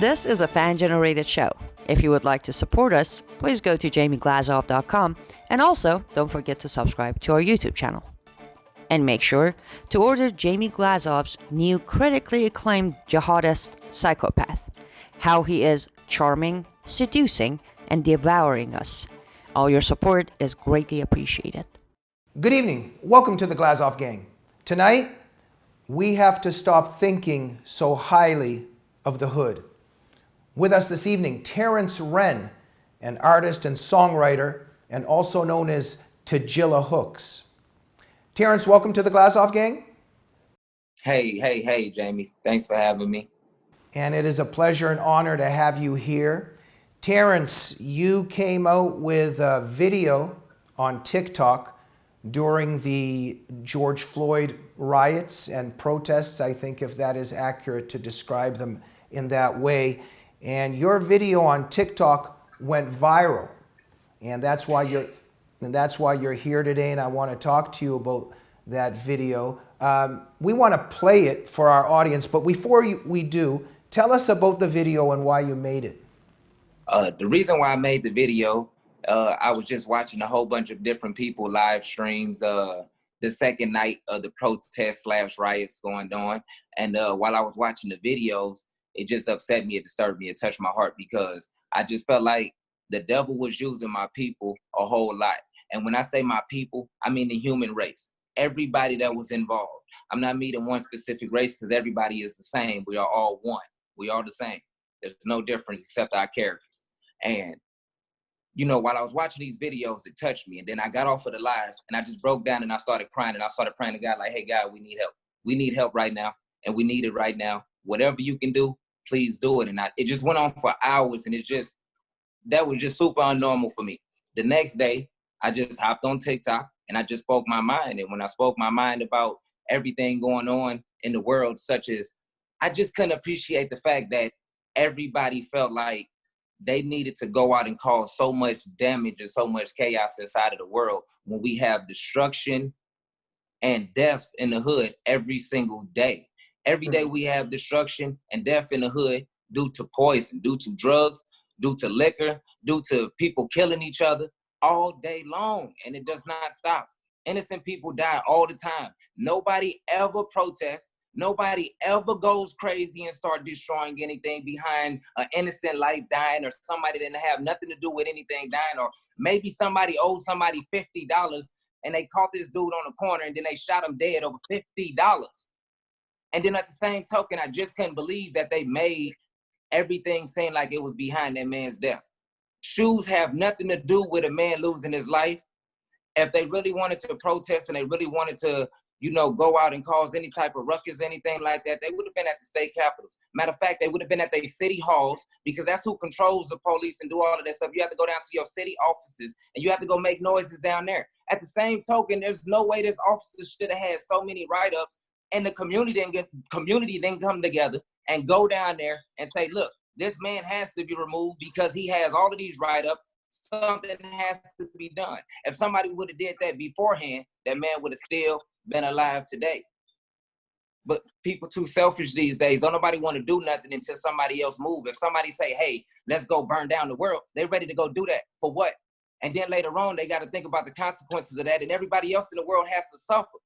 This is a fan-generated show. If you would like to support us, please go to JamieGlazov.com, and also don't forget to subscribe to our YouTube channel. And make sure to order Jamie Glazov's new critically acclaimed jihadist psychopath. How he is charming, seducing, and devouring us. All your support is greatly appreciated. Good evening. Welcome to the Glazov Gang. Tonight, we have to stop thinking so highly of the hood. With us this evening, Terrance Wren, an artist and songwriter, and also known as TjillaHooks. Terrance, welcome to the Glazov Gang. Hey, Jamie. Thanks for having me. And it is a pleasure and honor to have you here. Terrance, you came out with a video on TikTok during the George Floyd riots and protests, I think, if that is accurate to describe them in that way. And your video on TikTok went viral. And that's why you're here today, and I want to talk to you about that video. We want to play it for our audience, but before we do, tell us about the video and why you made it. The reason why I made the video, I was just watching a whole bunch of different people live streams the second night of the protest/riots going on. And while I was watching the videos, it just upset me, it disturbed me, it touched my heart, because I just felt like the devil was using my people a whole lot. And when I say my people, I mean the human race. Everybody that was involved. I'm not meaning one specific race, because everybody is the same. We are all one. We are the same. There's no difference except our characters. And, you know, while I was watching these videos, it touched me. And then I got off of the lives and I just broke down and I started crying. And I started praying to God like, hey, God, we need help. We need help right now. And we need it right now. Whatever you can do, please do it. And it just went on for hours. And that was just super unnormal for me. The next day, I just hopped on TikTok and I just spoke my mind. And when I spoke my mind about everything going on in the world, such as I just couldn't appreciate the fact that everybody felt like they needed to go out and cause so much damage and so much chaos inside of the world when we have destruction and deaths in the hood every single day. Every day we have destruction and death in the hood due to poison, due to drugs, due to liquor, due to people killing each other all day long, and it does not stop. Innocent people die all the time. Nobody ever protests. Nobody ever goes crazy and start destroying anything behind an innocent life dying, or somebody that didn't have nothing to do with anything dying, or maybe somebody owed somebody $50 and they caught this dude on the corner and then they shot him dead over $50. And then at the same token, I just couldn't believe that they made everything seem like it was behind that man's death. Shoes have nothing to do with a man losing his life. If they really wanted to protest and they really wanted to, go out and cause any type of ruckus, anything like that, they would have been at the state capitals. Matter of fact, they would have been at their city halls, because that's who controls the police and do all of that stuff. You have to go down to your city offices and you have to go make noises down there. At the same token, there's no way this officer should have had so many write-ups and the community didn't come together and go down there and say, look, this man has to be removed because he has all of these write-ups. Something has to be done. If somebody would have did that beforehand, that man would have still been alive today. But people too selfish these days. Don't nobody want to do nothing until somebody else move. If somebody say, hey, let's go burn down the world, they're ready to go do that. For what? And then later on, they got to think about the consequences of that, and everybody else in the world has to suffer.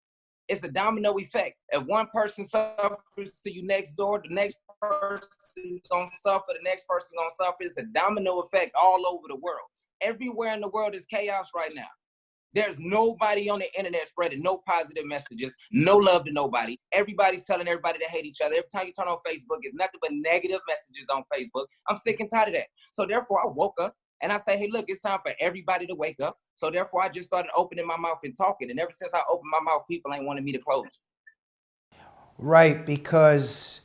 It's a domino effect. If one person suffers to you next door, the next person is going to suffer, the next person is going to suffer. It's a domino effect all over the world. Everywhere in the world is chaos right now. There's nobody on the internet spreading no positive messages, no love to nobody. Everybody's telling everybody to hate each other. Every time you turn on Facebook, it's nothing but negative messages on Facebook. I'm sick and tired of that. So therefore, I woke up and I say, hey, look, it's time for everybody to wake up. So therefore, I just started opening my mouth and talking. And ever since I opened my mouth, people ain't wanted me to close. Right, because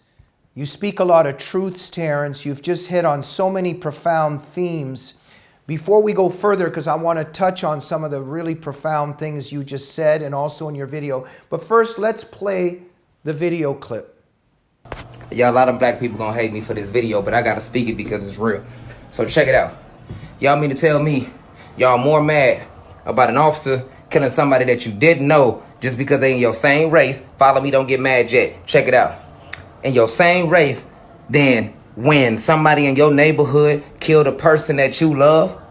you speak a lot of truths, Terrance. You've just hit on so many profound themes. Before we go further, because I want to touch on some of the really profound things you just said and also in your video. But first, let's play the video clip. Yeah, a lot of black people gonna hate me for this video, but I gotta speak it because it's real. So check it out. Y'all mean to tell me y'all more mad about an officer killing somebody that you didn't know just because they in your same race? Follow me, don't get mad yet. Check it out. In your same race, then when somebody in your neighborhood killed a person that you love,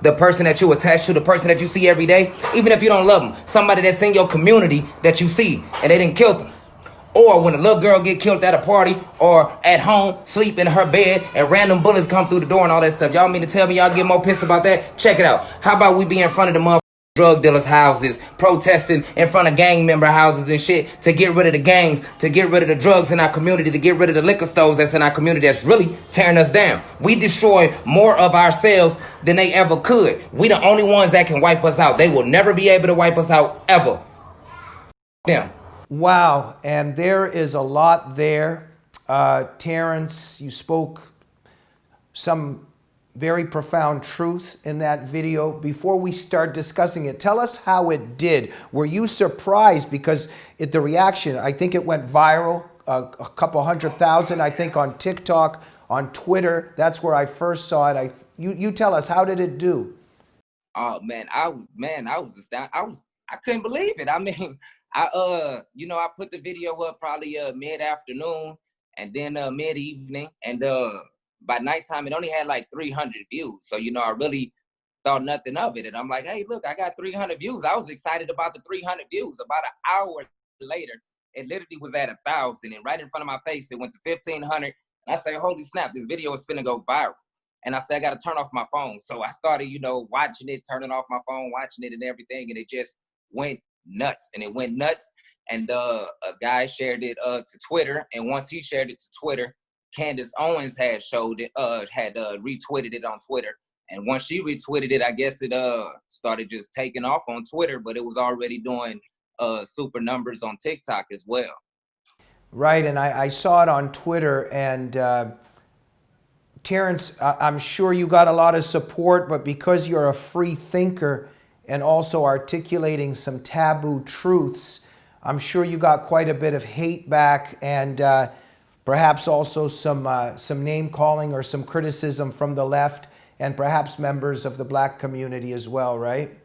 the person that you attach to, the person that you see every day, even if you don't love them, somebody that's in your community that you see and they didn't kill them. Or when a little girl get killed at a party or at home, sleep in her bed, and random bullets come through the door and all that stuff. Y'all mean to tell me y'all get more pissed about that? Check it out. How about we be in front of the motherfuckers drug dealers' houses, protesting in front of gang member houses and shit to get rid of the gangs, to get rid of the drugs in our community, to get rid of the liquor stores that's in our community that's really tearing us down. We destroy more of ourselves than they ever could. We the only ones that can wipe us out. They will never be able to wipe us out, ever. Them. Wow, and there is a lot there. Terrance, you spoke some very profound truth in that video. Before we start discussing it, tell us how it did. Were you surprised? Because the reaction, I think it went viral, a couple 100,000, I think, on TikTok, on Twitter. That's where I first saw it. You tell us, how did it do? Oh man, I was just down. I couldn't believe it. I mean, I put the video up probably mid-afternoon and then mid-evening, and by nighttime it only had like 300 views. So I really thought nothing of it, and I'm like, hey, look, I got 300 views. I was excited about the 300 views. About an hour later, it literally was at 1,000, and right in front of my face it went to 1,500. And I said, holy snap, this video is finna go viral. And I said, I got to turn off my phone. So I started, watching it, turning off my phone, watching it and everything. And it just went nuts. And it went nuts. And a guy shared it to Twitter. And once he shared it to Twitter, Candace Owens had showed it, retweeted it on Twitter. And once she retweeted it, I guess it started just taking off on Twitter. But it was already doing super numbers on TikTok as well. Right. And I saw it on Twitter. And Terrance, I'm sure you got a lot of support, but because you're a free thinker and also articulating some taboo truths, I'm sure you got quite a bit of hate back, and perhaps also some name calling or some criticism from the left and perhaps members of the Black community as well, right?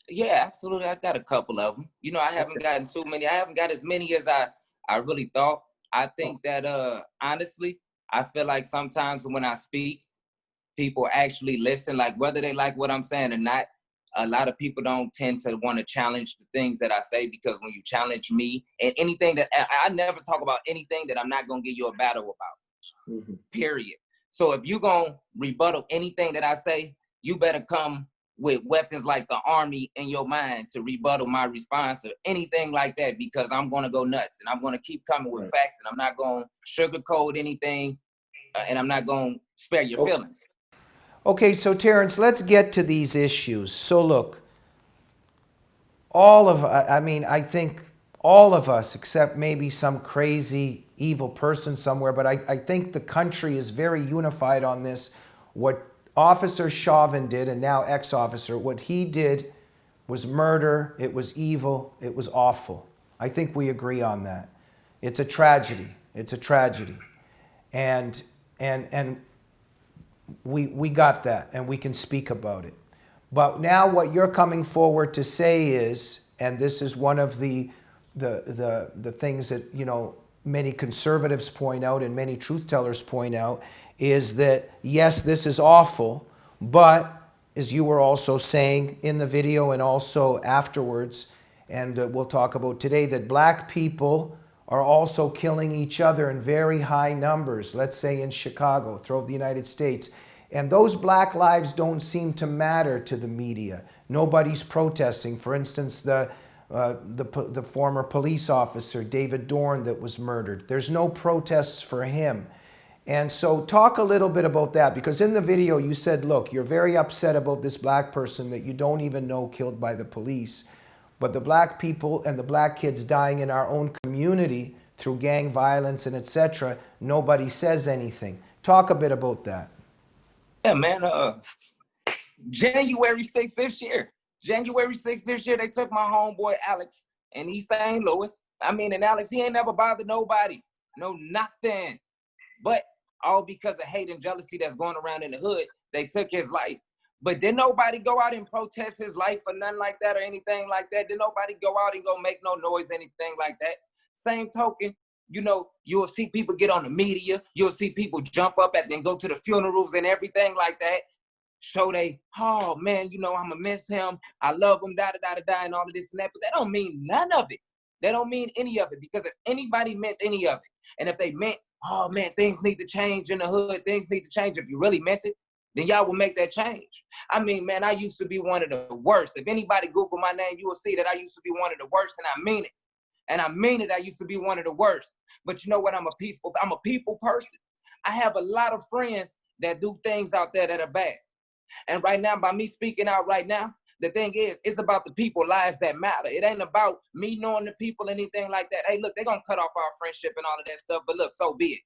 Yeah, absolutely. I got a couple of them. I haven't gotten too many. I haven't got as many as I really thought. I think that honestly, I feel like sometimes when I speak, people actually listen, like whether they like what I'm saying or not. A lot of people don't tend to want to challenge the things that I say, because when you challenge me and anything that I never talk about anything that I'm not going to give you a battle about, period. So if you're going to rebuttal anything that I say, you better come with weapons like the army in your mind to rebuttal my response or anything like that, because I'm going to go nuts and I'm going to keep coming with facts, and I'm not going to sugarcoat anything, and I'm not going to spare your feelings. Okay, so Terrance, let's get to these issues. So look, I think all of us, except maybe some crazy evil person somewhere, but I think the country is very unified on this. What Officer Chauvin did, and now ex-officer, what he did was murder. It was evil. It was awful. I think we agree on that. It's a tragedy. It's a tragedy. And we got that, and we can speak about it. But now what you're coming forward to say is, and this is one of the things that, many conservatives point out and many truth tellers point out, is that, yes, this is awful, but as you were also saying in the video and also afterwards, and we'll talk about today, that Black people are also killing each other in very high numbers, let's say in Chicago, throughout the United States. And those Black lives don't seem to matter to the media. Nobody's protesting. For instance, the former police officer, David Dorn, that was murdered. There's no protests for him. And so talk a little bit about that, because in the video you said, look, you're very upset about this Black person that you don't even know killed by the police. But the Black people and the Black kids dying in our own community through gang violence and etc., nobody says anything. Talk a bit about that. Yeah, man. January 6th this year, they took my homeboy Alex in East St. Louis. And Alex, he ain't never bothered nobody. No, nothing. But all because of hate and jealousy that's going around in the hood, they took his life. But did nobody go out and protest his life or nothing like that or anything like that? Did nobody go out and go make no noise, anything like that? Same token, You know, you'll see people get on the media. You'll see people jump up and go to the funerals and everything like that. Show they, oh man, you know, I'm gonna miss him. I love him, da da da da da, and all of this and that. But that don't mean none of it. They don't mean any of it, because if anybody meant any of it, and if they meant, oh man, things need to change in the hood, things need to change. If you really meant it, then y'all will make that change. I mean, man, I used to be one of the worst. If anybody Google my name, you will see that I used to be one of the worst, and I mean it. And I mean it, I used to be one of the worst. But you know what? I'm a people person. I have a lot of friends that do things out there that are bad. And right now, by me speaking out right now, the thing is, it's about the people lives that matter. It ain't about me knowing the people, anything like that. Hey, look, they're going to cut off our friendship and all of that stuff, but look, so be it.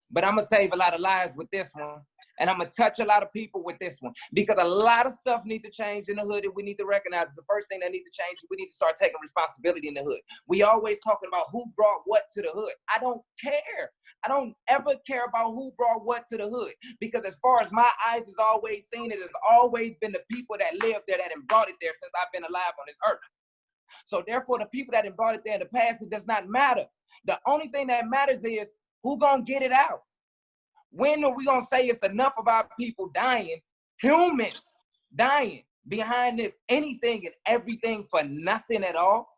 But I'm going to save a lot of lives with this one. And I'm going to touch a lot of people with this one, because a lot of stuff need to change in the hood, and we need to recognize the first thing that need to change is we need to start taking responsibility in the hood. We always talking about who brought what to the hood. I don't care. I don't ever care about who brought what to the hood, because as far as my eyes has always seen, it has always been the people that lived there that have brought it there since I've been alive on this earth. So therefore, the people that have brought it there in the past, it does not matter. The only thing that matters is who gonna get it out. When are we gonna say it's enough of our people dying, humans dying behind it, anything and everything for nothing at all,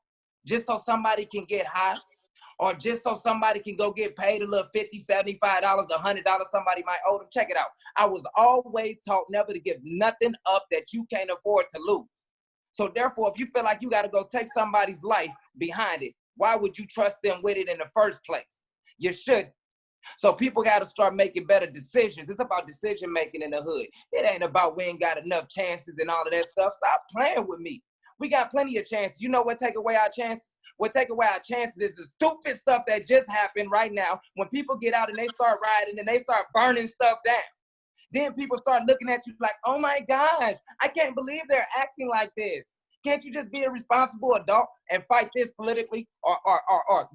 just so somebody can get high, or just so somebody can go get paid a little $50, $75, $100 somebody might owe them? Check it out. I was always taught never to give nothing up that you can't afford to lose. So therefore, if you feel like you got to go take somebody's life behind it, why would you trust them with it in the first place? You should. So people got to start making better decisions. It's about decision making in the hood. It ain't about we ain't got enough chances and all of that stuff. Stop playing with me. We got plenty of chances. You know what take away our chances? What take away our chances is the stupid stuff that just happened right now. When people get out and they start rioting and they start burning stuff down, then people start looking at you like, oh my gosh, I can't believe they're acting like this. Can't you just be a responsible adult and fight this politically, or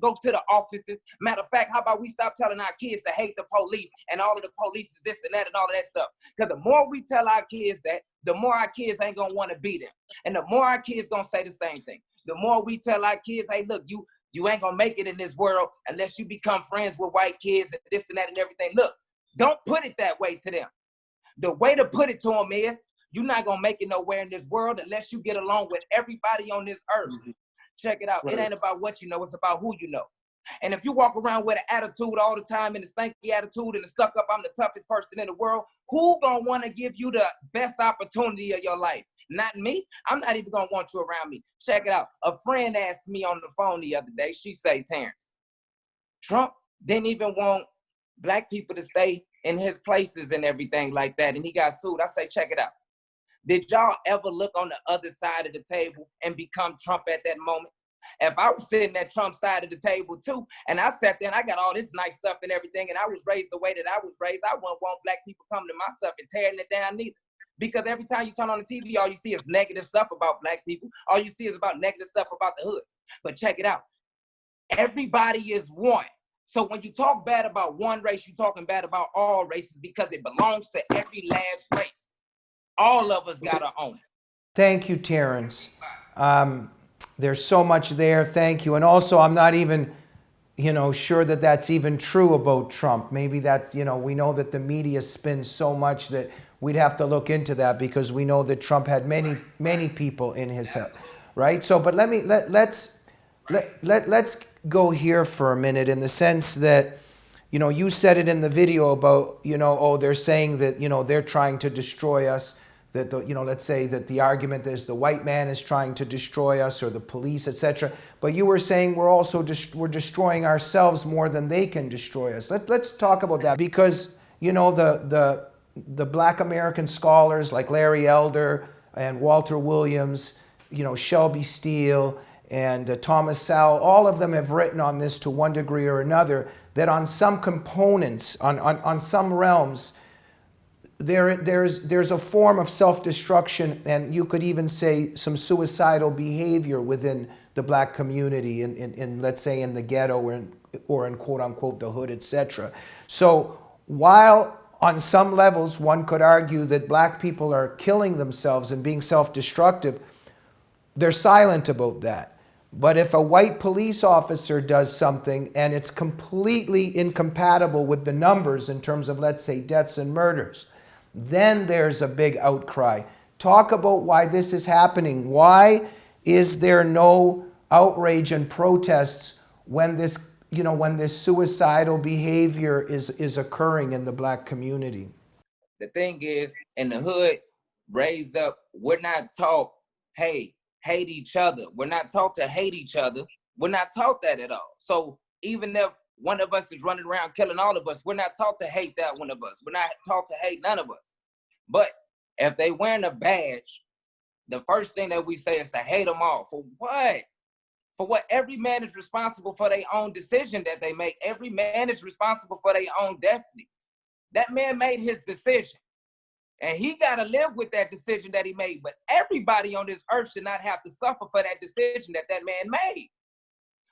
go to the offices? Matter of fact, how about we stop telling our kids to hate the police and all of the police is this and that and all of that stuff? Because the more we tell our kids that, the more our kids ain't going to want to be them. And the more our kids going to say the same thing. The more we tell our kids, hey, look, you ain't going to make it in this world unless you become friends with white kids and this and that and everything. Look, don't put it that way to them. The way to put it to them is, you're not going to make it nowhere in this world unless you get along with everybody on this earth. Mm-hmm. Check it out. Right. It ain't about what you know. It's about who you know. And if you walk around with an attitude all the time and a stanky attitude and a stuck up, I'm the toughest person in the world, who going to want to give you the best opportunity of your life? Not me. I'm not even going to want you around me. Check it out. A friend asked me on the phone the other day. She say, Terrance, Trump didn't even want black people to stay in his places and everything like that. And he got sued. I say, check it out. Did y'all ever look on the other side of the table and become Trump at that moment? If I was sitting at Trump's side of the table too, and I sat there and I got all this nice stuff and everything, and I was raised the way that I was raised, I wouldn't want black people coming to my stuff and tearing it down neither. Because every time you turn on the TV, all you see is negative stuff about black people. All you see is about negative stuff about the hood. But check it out. Everybody is one. So when you talk bad about one race, you're talking bad about all races, because it belongs to every last race. All of us got to own it. Thank you, Terrance. There's so much there. Thank you. And also, I'm not even, sure that that's even true about Trump. Maybe that's, we know that the media spins so much that we'd have to look into that, because we know that Trump had many people in his head, right? So, but let's go here for a minute, in the sense that, you said it in the video about, they're saying that, they're trying to destroy us. That, let's say that the argument is the white man is trying to destroy us, or the police, etc. But you were saying we're also we're destroying ourselves more than they can destroy us. Let's talk about that, because, the Black American scholars like Larry Elder and Walter Williams, Shelby Steele and Thomas Sowell, all of them have written on this to one degree or another, that on some components, on some realms, there's a form of self-destruction, and you could even say some suicidal behavior within the black community, in let's say in the ghetto, or in quote unquote the hood, etc. So while on some levels one could argue that black people are killing themselves and being self-destructive, they're silent about that. But if a white police officer does something and it's completely incompatible with the numbers in terms of, let's say, deaths and murders, then there's a big outcry. Talk about why this is happening. Why is there no outrage and protests when this, when this suicidal behavior is occurring in the black community? The thing is, in the hood, raised up, we're not taught, hey, hate each other. We're not taught to hate each other. We're not taught that at all. So even if one of us is running around killing all of us, we're not taught to hate that one of us. We're not taught to hate none of us. But if they wearing a badge, the first thing that we say is to hate them all. For what? For what? Every man is responsible for their own decision that they make. Every man is responsible for their own destiny. That man made his decision, and he got to live with that decision that he made. But everybody on this earth should not have to suffer for that decision that that man made.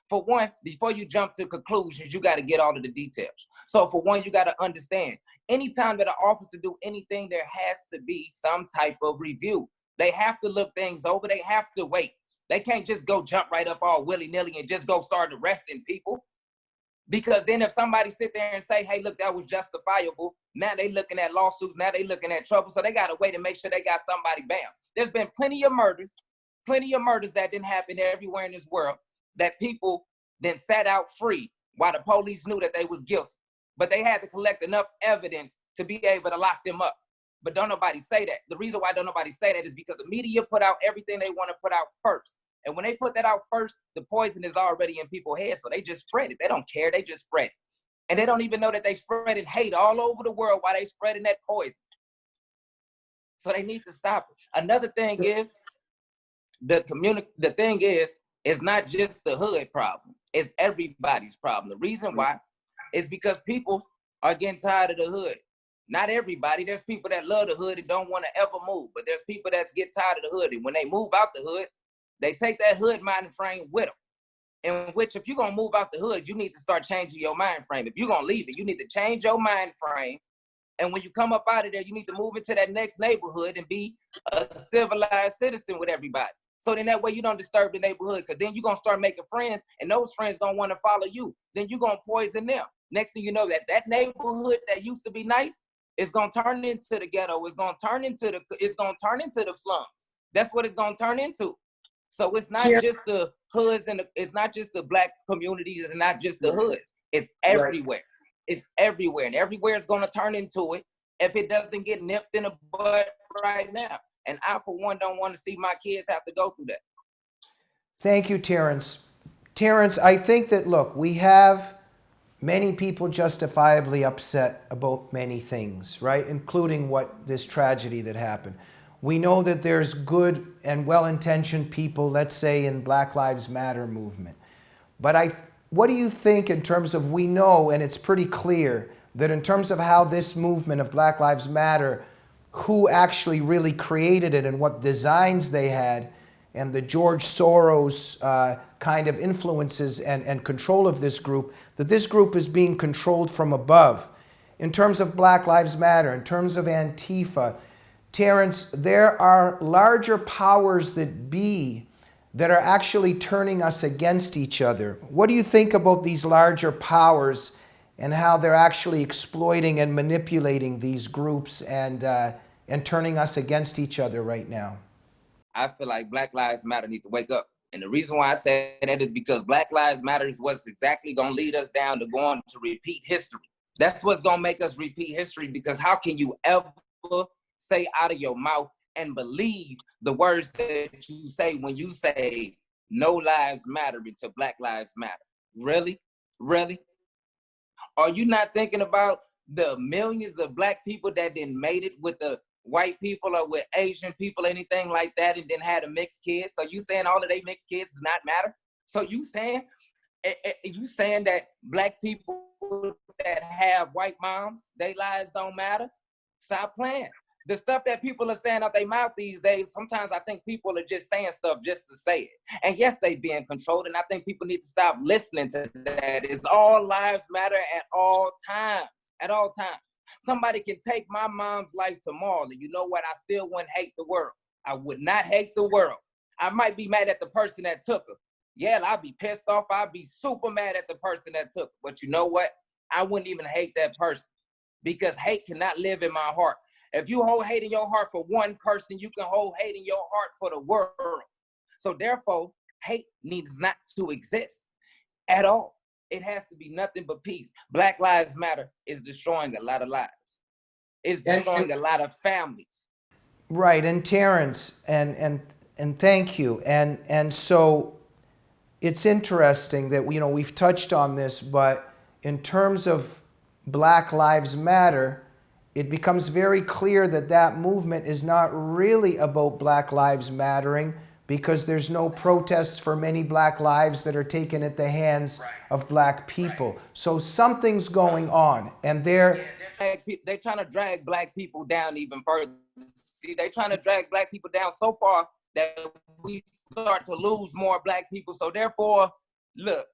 For one, before you jump to conclusions, you got to get all of the details. So for one, you got to understand, anytime that an officer do anything, there has to be some type of review. They have to look things over. They have to wait. They can't just go jump right up all willy-nilly and just go start arresting people. Because then if somebody sit there and say, hey, look, that was justifiable, now they looking at lawsuits, now they looking at trouble. So they got to wait and make sure they got somebody bam. There's been plenty of murders that didn't happen everywhere in this world that people then sat out free while the police knew that they was guilty. But they had to collect enough evidence to be able to lock them up. But don't nobody say that. The reason why don't nobody say that is because the media put out everything they want to put out first. And when they put that out first, the poison is already in people's heads. So they just spread it. They don't care. They just spread it. And they don't even know that they spreading hate all over the world while they spreading that poison. So they need to stop it. Another thing is, the thing is, it's not just the hood problem. It's everybody's problem. The reason why is because people are getting tired of the hood. Not everybody. There's people that love the hood and don't want to ever move. But there's people that get tired of the hood. And when they move out the hood, they take that hood mind frame with them. In which, if you're going to move out the hood, you need to start changing your mind frame. If you're going to leave it, you need to change your mind frame. And when you come up out of there, you need to move into that next neighborhood and be a civilized citizen with everybody. So then that way you don't disturb the neighborhood, because then you're going to start making friends, and those friends don't want to follow you. Then you're going to poison them. Next thing you know, that neighborhood that used to be nice is going to turn into the ghetto. It's going to turn into the slums. That's what it's going to turn into. So it's not just the hoods and it's not just the black communities, it's not just the hoods. It's everywhere. It's everywhere, and everywhere is going to turn into it if it doesn't get nipped in the butt right now. And I, for one, don't want to see my kids have to go through that. Thank you, Terrance. Terrance, I think that, look, we have many people justifiably upset about many things, right? Including this tragedy that happened. We know that there's good and well-intentioned people, let's say, in Black Lives Matter movement. But what do you think in terms of, we know, and it's pretty clear, that in terms of how this movement of Black Lives Matter, who actually really created it and what designs they had, and the George Soros kind of influences and control of this group, that this group is being controlled from above. In terms of Black Lives Matter, in terms of Antifa, Terrance, there are larger powers that be that are actually turning us against each other. What do you think about these larger powers and how they're actually exploiting and manipulating these groups and turning us against each other right now? I feel like Black Lives Matter needs to wake up. And the reason why I say that is because Black Lives Matter is what's exactly going to lead us down to going to repeat history. That's what's going to make us repeat history, because how can you ever say out of your mouth and believe the words that you say when you say no lives matter until Black Lives Matter? Really? Really? Are you not thinking about the millions of black people that didn't made it with the white people or with Asian people, anything like that, and then had a mixed kid? So you saying all of they mixed kids does not matter? So you saying that black people that have white moms, their lives don't matter? Stop playing. The stuff that people are saying out their mouth these days, sometimes I think people are just saying stuff just to say it. And yes, they being controlled, and I think people need to stop listening to that. It's all lives matter at all times, at all times. Somebody can take my mom's life tomorrow, and you know what? I still wouldn't hate the world. I would not hate the world. I might be mad at the person that took her, Yeah, I'd be pissed off. I'd be super mad at the person that took it. But you know what? I wouldn't even hate that person because hate cannot live in my heart. If you hold hate in your heart for one person, you can hold hate in your heart for the world. So therefore, hate needs not to exist at all. It has to be nothing but peace. Black Lives Matter is destroying a lot of lives. It's destroying a lot of families. Right, and Terrance, and thank you. And so it's interesting that we've touched on this, but in terms of Black Lives Matter, it becomes very clear that that movement is not really about Black Lives Mattering, because there's no protests for many Black lives that are taken at the hands of Black people. So something's going on, and they're trying to drag Black people down even further. See, they're trying to drag Black people down so far that we start to lose more Black people. So therefore, look,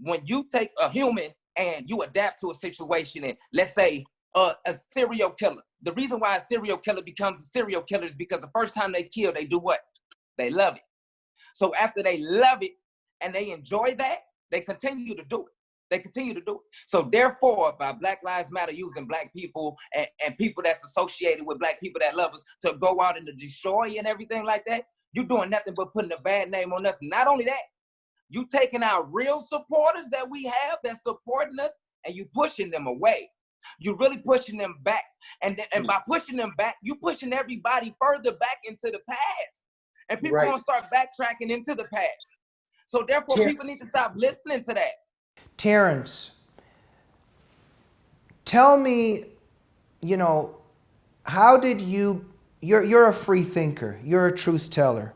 when you take a human and you adapt to a situation, and let's say a serial killer, the reason why a serial killer becomes a serial killer is because the first time they kill, they do what? They love it. So after they love it and they enjoy that, they continue to do it. They continue to do it. So therefore, by Black Lives Matter using Black people and people that's associated with Black people that love us to go out and to destroy and everything like that, you're doing nothing but putting a bad name on us. Not only that, you taking our real supporters that we have that's supporting us and you pushing them away. You're really pushing them back. And by pushing them back, you pushing everybody further back into the past. And people gonna start backtracking into the past. So therefore, people need to stop listening to that. Terrance, tell me, how did you're a free thinker, you're a truth teller.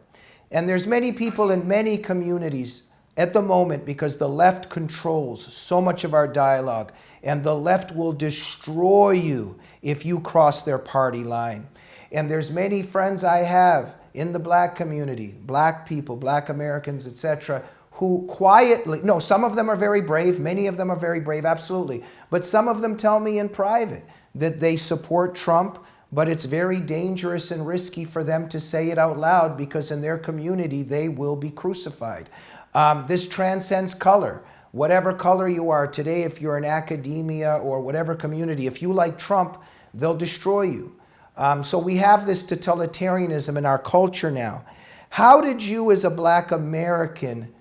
And there's many people in many communities at the moment, because the left controls so much of our dialogue, and the left will destroy you if you cross their party line. And there's many friends I have in the Black community, Black people, Black Americans, etc., who quietly, no, some of them are very brave, many of them are very brave, absolutely, but some of them tell me in private that they support Trump, but it's very dangerous and risky for them to say it out loud, because in their community they will be crucified. This transcends color. Whatever color you are today, if you're in academia or whatever community, if you like Trump, they'll destroy you. So we have this totalitarianism in our culture now. How did you, as a Black American,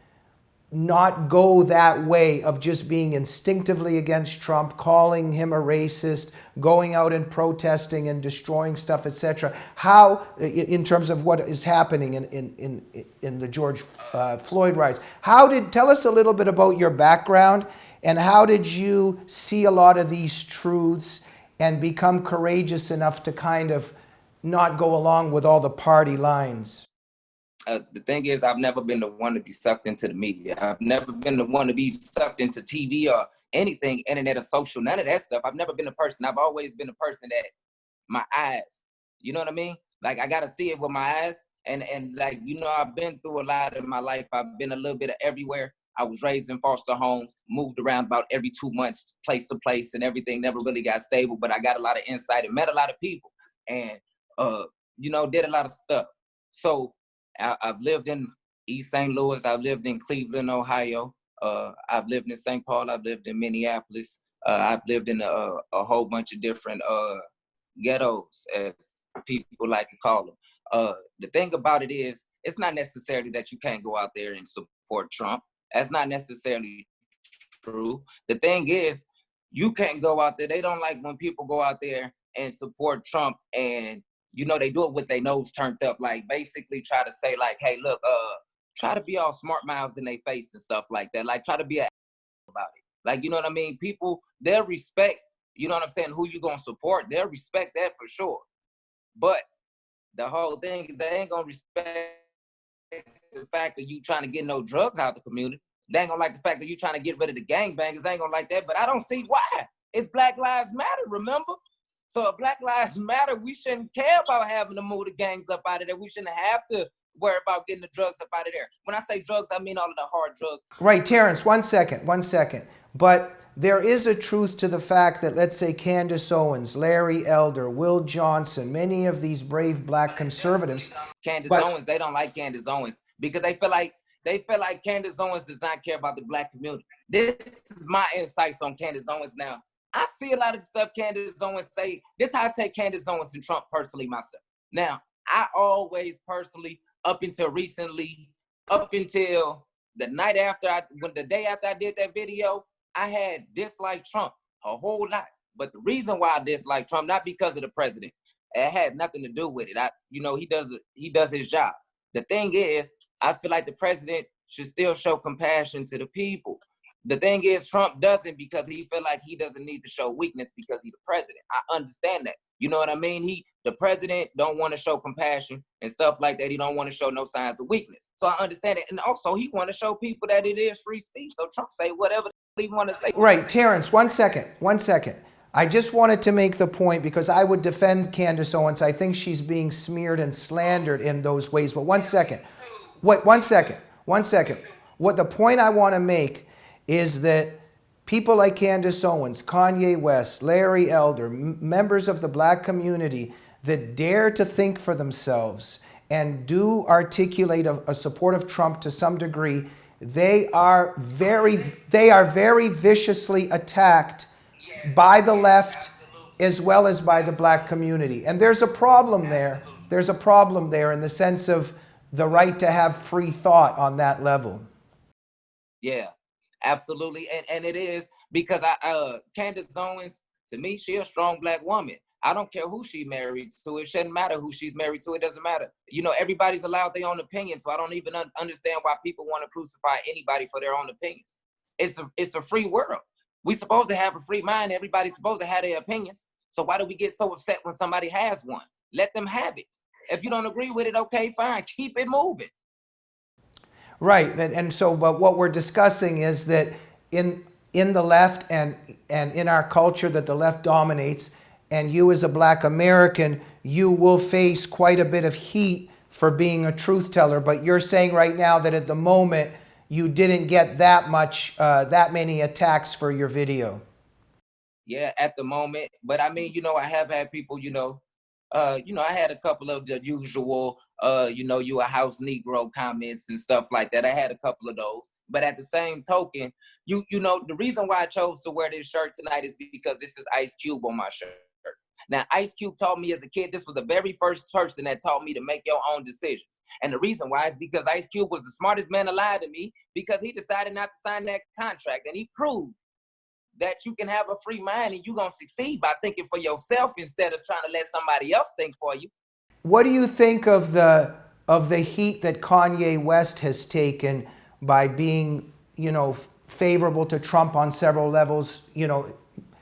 not go that way of just being instinctively against Trump, calling him a racist, going out and protesting and destroying stuff, etc.? How, in terms of what is happening in the George Floyd riots, tell us a little bit about your background, and how did you see a lot of these truths and become courageous enough to kind of not go along with all the party lines? The thing is, I've never been the one to be sucked into the media. I've never been the one to be sucked into TV or anything, internet or social, none of that stuff. I've never been a person. I've always been a person that my eyes, you know what I mean? Like, I got to see it with my eyes. And like, I've been through a lot in my life. I've been a little bit of everywhere. I was raised in foster homes, moved around about every 2 months, place to place, and everything never really got stable. But I got a lot of insight and met a lot of people and, did a lot of stuff. So I've lived in East St. Louis. I've lived in Cleveland, Ohio. I've lived in St. Paul. I've lived in Minneapolis. I've lived in a whole bunch of different ghettos, as people like to call them. The thing about it is, it's not necessarily that you can't go out there and support Trump. That's not necessarily true. The thing is, you can't go out there. They don't like when people go out there and support Trump, and they do it with their nose turned up, like basically try to say like, hey, look, try to be all smart mouths in their face and stuff like that. Like, try to be about it. Like, you know what I mean? People, they'll respect, you know what I'm saying, who you gonna support. They'll respect that for sure. But the whole thing is, they ain't gonna respect the fact that you trying to get no drugs out the community. They ain't gonna like the fact that you trying to get rid of the gangbangers. They ain't gonna like that. But I don't see why. It's Black Lives Matter, remember? So if Black Lives Matter, we shouldn't care about having to move the gangs up out of there. We shouldn't have to worry about getting the drugs up out of there. When I say drugs, I mean all of the hard drugs. Right, Terrance, one second. But there is a truth to the fact that, let's say, Candace Owens, Larry Elder, Will Johnson, many of these brave Black conservatives. Owens, they don't like Candace Owens because they feel like They feel like Candace Owens does not care about the Black community. This is my insights on Candace Owens now. I see a lot of stuff Candace Owens say. This is how I take Candace Owens and Trump personally myself. Now, I always personally, up until recently, up until the night after, the day after I did that video, I had disliked Trump a whole lot. But the reason why I dislike Trump, not because of the president, it had nothing to do with it. He does his job. The thing is, I feel like the president should still show compassion to the people. The thing is, Trump doesn't because he feel like he doesn't need to show weakness because he's the president. I understand that. You know what I mean? The president don't want to show compassion and stuff like that. He don't want to show no signs of weakness. So I understand it. And also, he want to show people that it is free speech. So Trump say whatever he want to say. Right, Terrance, 1 second, 1 second. I just wanted to make the point because I would defend Candace Owens. I think she's being smeared and slandered in those ways. But 1 second. Wait, 1 second. 1 second. What the point I want to make is that people like Candace Owens, Kanye West, Larry Elder, members of the Black community that dare to think for themselves and do articulate a support of Trump to some degree, they are very viciously attacked by the left as well as by the Black community. And there's a problem there. There's a problem there in the sense of the right to have free thought on that level. Yeah. Absolutely, and it is because Candace Owens, to me, she a strong Black woman. I don't care who she married to. It shouldn't matter who she's married to. It doesn't matter. You know, everybody's allowed their own opinion, so I don't even understand why people want to crucify anybody for their own opinions. It's a free world. We supposed to have a free mind. Everybody's supposed to have their opinions. So why do we get so upset when somebody has one? Let them have it. If you don't agree with it, okay, fine. Keep it moving. Right, and so but what we're discussing is that in the left and in our culture that the left dominates, and you as a Black American, you will face quite a bit of heat for being a truth teller. But you're saying right now that at the moment you didn't get that many attacks for your video. Yeah, at the moment, but I mean, I have had people, I had a couple of the usual, you a house Negro comments and stuff like that. I had a couple of those. But at the same token, the reason why I chose to wear this shirt tonight is because this is Ice Cube on my shirt. Now, Ice Cube taught me as a kid, this was the very first person that taught me to make your own decisions. And the reason why is because Ice Cube was the smartest man alive to me because he decided not to sign that contract. And he proved that you can have a free mind and you're going to succeed by thinking for yourself instead of trying to let somebody else think for you. What do you think of the heat that Kanye West has taken by being, favorable to Trump on several levels,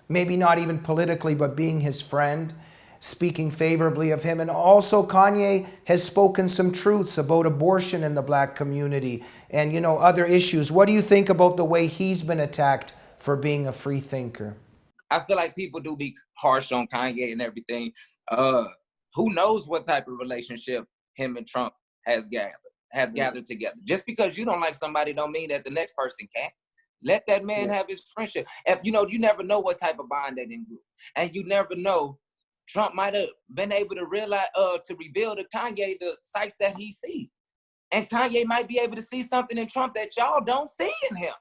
maybe not even politically, but being his friend, speaking favorably of him? And also Kanye has spoken some truths about abortion in the Black community and, other issues. What do you think about the way he's been attacked for being a free thinker? I feel like people do be harsh on Kanye and everything. Who knows what type of relationship him and Trump has gathered together. Just because you don't like somebody don't mean that the next person can't. Let that man have his friendship. If, you never know what type of bond they didn't do. And you never know, Trump might have been able to realize, to reveal to Kanye the sights that he sees. And Kanye might be able to see something in Trump that y'all don't see in him.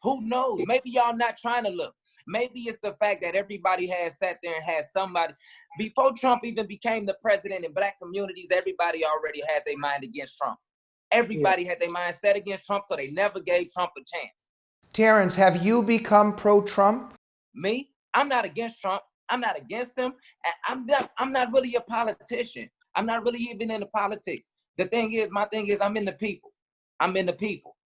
Who knows? Maybe y'all not trying to look. Maybe it's the fact that everybody has sat there and had somebody. Before Trump even became the president in Black communities, everybody already had their mind against Trump. Everybody had their mind set against Trump, so they never gave Trump a chance. Terrance, have you become pro-Trump? Me? I'm not against Trump. I'm not against him. I'm not really a politician. I'm not really even into politics. My thing is, I'm in the people. I'm in the people.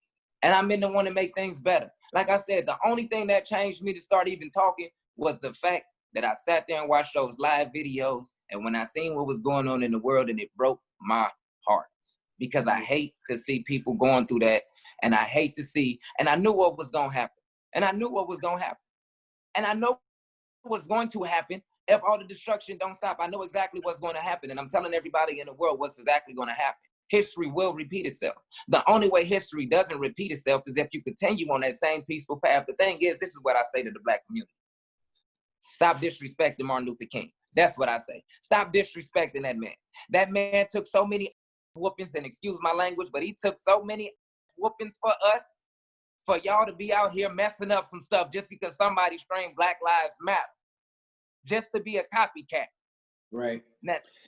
And I'm in the one to make things better. Like I said, the only thing that changed me to start even talking was the fact that I sat there and watched those live videos. And when I seen what was going on in the world, and it broke my heart. Because I hate to see people going through that. And I hate to see, and I knew what was going to happen. And I knew what was going to happen. And I know what's going to happen if all the destruction don't stop. I know exactly what's going to happen. And I'm telling everybody in the world what's exactly going to happen. History will repeat itself. The only way history doesn't repeat itself is if you continue on that same peaceful path. The thing is, this is what I say to the Black community. Stop disrespecting Martin Luther King. That's what I say. Stop disrespecting that man. That man took so many whoopings, and excuse my language, but he took so many whoopings for us, for y'all to be out here messing up some stuff just because somebody screamed Black Lives Matter, just to be a copycat. Right.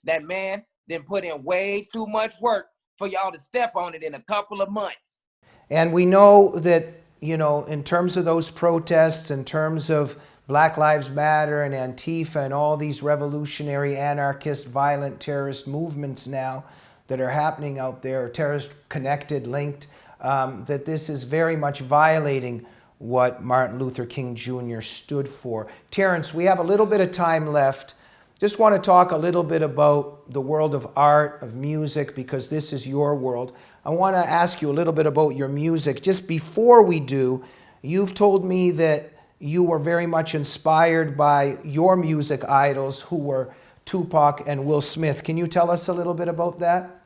That man then put in way too much work for y'all to step on it in a couple of months. And we know that, you know, in terms of those protests, in terms of Black Lives Matter and Antifa and all these revolutionary, anarchist, violent, terrorist movements now that are happening out there, terrorist connected, linked, that this is very much violating what Martin Luther King Jr. stood for. Terrance, we have a little bit of time left. Just want to talk a little bit about the world of art, of music, because this is your world. I want to ask you a little bit about your music. Just before we do, you've told me that you were very much inspired by your music idols, who were Tupac and Will Smith. Can you tell us a little bit about that?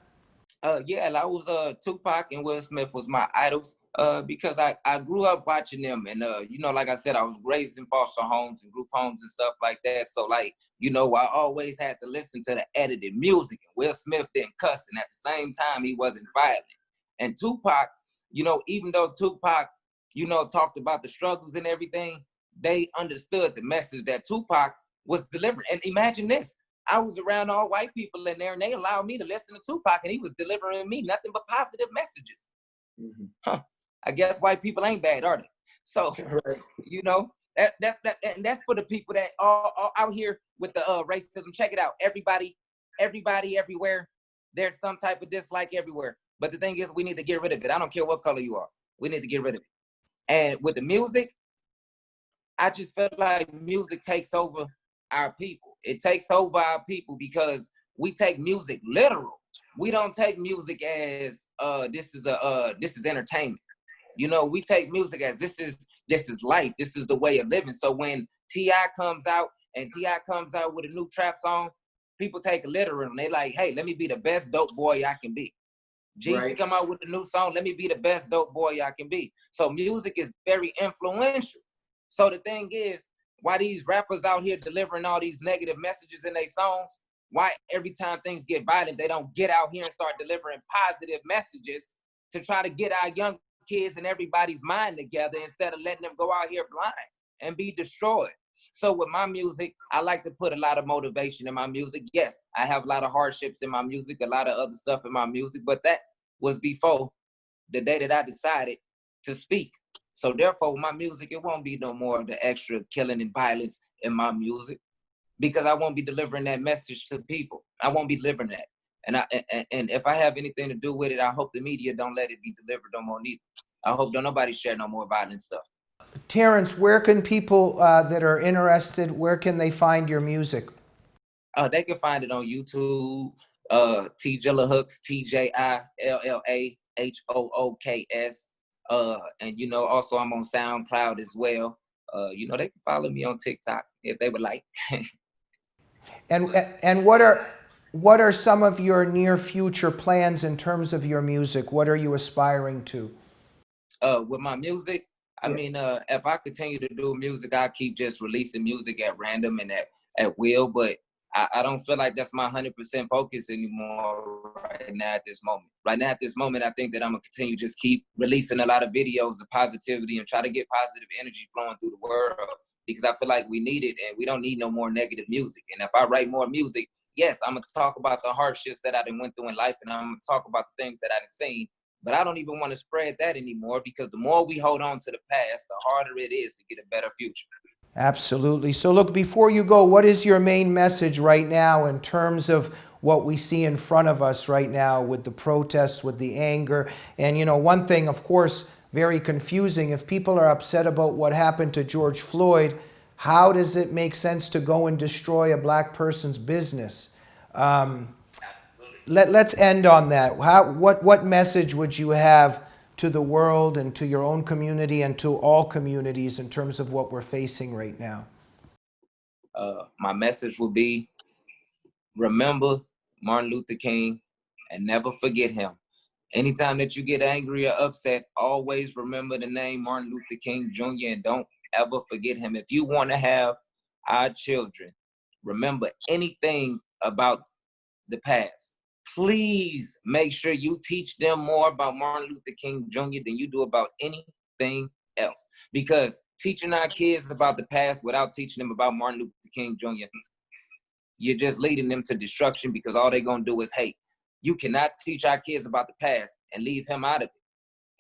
Yeah, I was Tupac and Will Smith was my idols because I grew up watching them, and you know, like I said, I was raised in foster homes and group homes and stuff like that. So like, you know, I always had to listen to the edited music, and Will Smith didn't cuss, and at the same time he wasn't violent. And Tupac, you know, even though Tupac, you know, talked about the struggles and everything, they understood the message that Tupac was delivering. And imagine this. I was around all white people in there, and they allowed me to listen to Tupac, and he was delivering me nothing but positive messages. Mm-hmm. Huh. I guess white people ain't bad, are they? So, right. You know, and that's for the people that are out here with the racism. Check it out. Everybody, everywhere. There's some type of dislike everywhere. But the thing is, we need to get rid of it. I don't care what color you are. We need to get rid of it. And with the music, I just feel like music takes over our people. It takes over our people because we take music literal. We don't take music as this is entertainment. You know, we take music as this is life. This is the way of living. So when T.I. comes out with a new trap song, people take it literal and they like, hey, let me be the best dope boy I can be. Jeezy come out with a new song, let me be the best dope boy I can be. So music is very influential. So the thing is, why these rappers out here delivering all these negative messages in their songs, why every time things get violent, they don't get out here and start delivering positive messages to try to get our young kids and everybody's mind together instead of letting them go out here blind and be destroyed. So with my music, I like to put a lot of motivation in my music. Yes, I have a lot of hardships in my music, a lot of other stuff in my music, but that was before the day that I decided to speak. So therefore, my music, it won't be no more of the extra killing and violence in my music because I won't be delivering that message to people. I won't be delivering that. And if I have anything to do with it, I hope the media don't let it be delivered no more neither. I hope don't nobody share no more violent stuff. Terrance, where can people that are interested, where can they find your music? They can find it on YouTube, TjillaHooks, TjillaHooks. And, you know, also I'm on SoundCloud as well. You know, they can follow me on TikTok if they would like. And what are some of your near future plans in terms of your music? What are you aspiring to? With my music, I mean, if I continue to do music, I'll keep just releasing music at random and at will, but I don't feel like that's my 100% focus anymore right now at this moment. Right now at this moment, I think that I'm going to continue just keep releasing a lot of videos of positivity and try to get positive energy flowing through the world because I feel like we need it and we don't need no more negative music. And if I write more music, yes, I'm going to talk about the hardships that I done went through in life and I'm going to talk about the things that I done seen. But I don't even want to spread that anymore because the more we hold on to the past, the harder it is to get a better future. Absolutely. So look, before you go, what is your main message right now in terms of what we see in front of us right now with the protests, with the anger? And, you know, one thing, of course, very confusing. If people are upset about what happened to George Floyd, how does it make sense to go and destroy a black person's business? Let's end on that. What message would you have to the world and to your own community and to all communities in terms of what we're facing right now? My message will be, remember Martin Luther King and never forget him. Anytime that you get angry or upset, always remember the name Martin Luther King Jr. and don't ever forget him. If you want to have our children remember anything about the past, please make sure you teach them more about Martin Luther King Jr. than you do about anything else. Because teaching our kids about the past without teaching them about Martin Luther King Jr., you're just leading them to destruction, because all they're going to do is hate. You cannot teach our kids about the past and leave him out of it.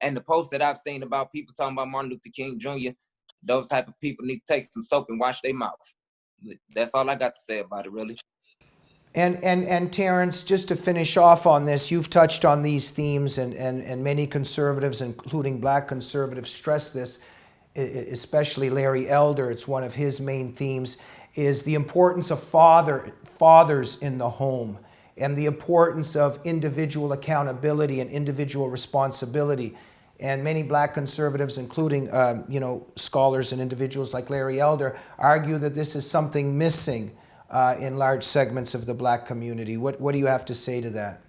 And the posts that I've seen about people talking about Martin Luther King Jr., those type of people need to take some soap and wash their mouth. That's all I got to say about it, really. And Terrance, just to finish off on this, you've touched on these themes, and many conservatives, including black conservatives, stress this, especially Larry Elder. It's one of his main themes, is the importance of fathers in the home, and the importance of individual accountability and individual responsibility. And many black conservatives, including scholars and individuals like Larry Elder, argue that this is something missing in large segments of the black community. What do you have to say to that?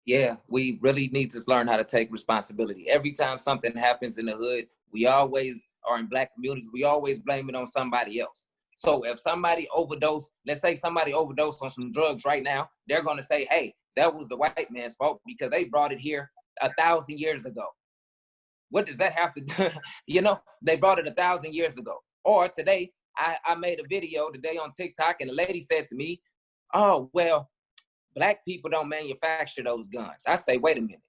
Yeah, we really need to learn how to take responsibility. Every time something happens in the hood, we always, or in black communities, we always blame it on somebody else. So if somebody overdosed, let's say somebody overdosed on some drugs right now, they're going to say, hey, that was the white man's fault because they brought it here 1,000 years ago. What does that have to do? They brought it 1,000 years ago. Or today, I made a video today on TikTok, and the lady said to me, oh, well, black people don't manufacture those guns. I say, wait a minute.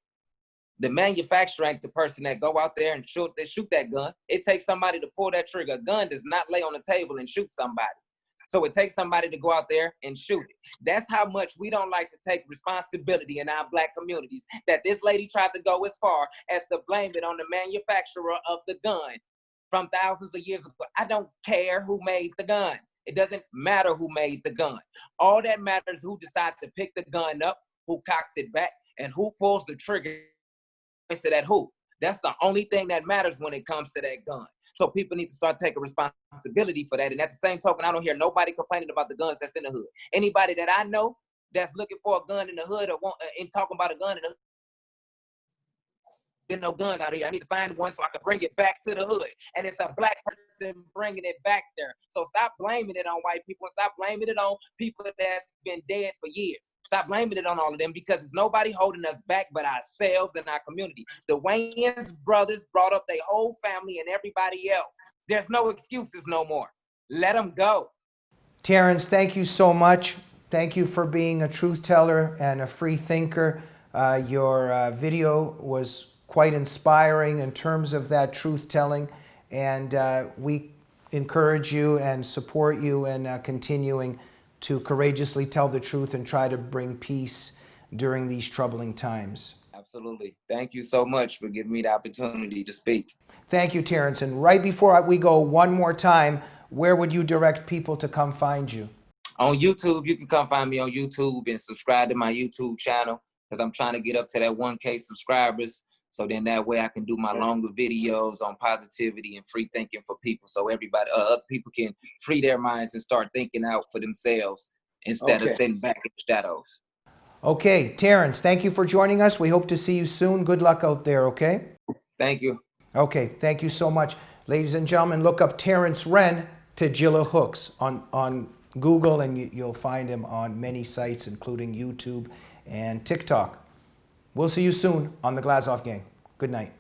The manufacturer ain't the person that go out there and shoot that gun. It takes somebody to pull that trigger. A gun does not lay on the table and shoot somebody. So it takes somebody to go out there and shoot it. That's how much we don't like to take responsibility in our black communities, that this lady tried to go as far as to blame it on the manufacturer of the gun from thousands of years ago. I don't care who made the gun. It doesn't matter who made the gun. All that matters is who decides to pick the gun up, who cocks it back, and who pulls the trigger into that hoop. That's the only thing that matters when it comes to that gun. So people need to start taking responsibility for that. And at the same token, I don't hear nobody complaining about the guns that's in the hood. Anybody that I know that's looking for a gun in the hood or talking about a gun in the hood, there's no guns out here. I need to find one so I can bring it back to the hood. And it's a black person bringing it back there. So stop blaming it on white people and stop blaming it on people that's been dead for years. Stop blaming it on all of them, because there's nobody holding us back but ourselves and our community. The Wayans brothers brought up their whole family and everybody else. There's no excuses no more. Let them go. Terrance, thank you so much. Thank you for being a truth teller and a free thinker. Your video was quite inspiring in terms of that truth telling, and we encourage you and support you in continuing to courageously tell the truth and try to bring peace during these troubling times. Absolutely. Thank you so much for giving me the opportunity to speak. Thank you, Terrance. And right before we go, one more time, where would you direct people to come find you? On YouTube, you can come find me on YouTube and subscribe to my YouTube channel, because I'm trying to get up to that 1K subscribers. So then that way I can do my longer videos on positivity and free thinking for people, so everybody, other people can free their minds and start thinking out for themselves instead of sitting back in the shadows. Okay, Terrance, thank you for joining us. We hope to see you soon. Good luck out there, okay? Thank you. Okay, thank you so much. Ladies and gentlemen, look up Terrance Wren, TjillaHooks on Google, and you'll find him on many sites, including YouTube and TikTok. We'll see you soon on the Glazov Gang. Good night.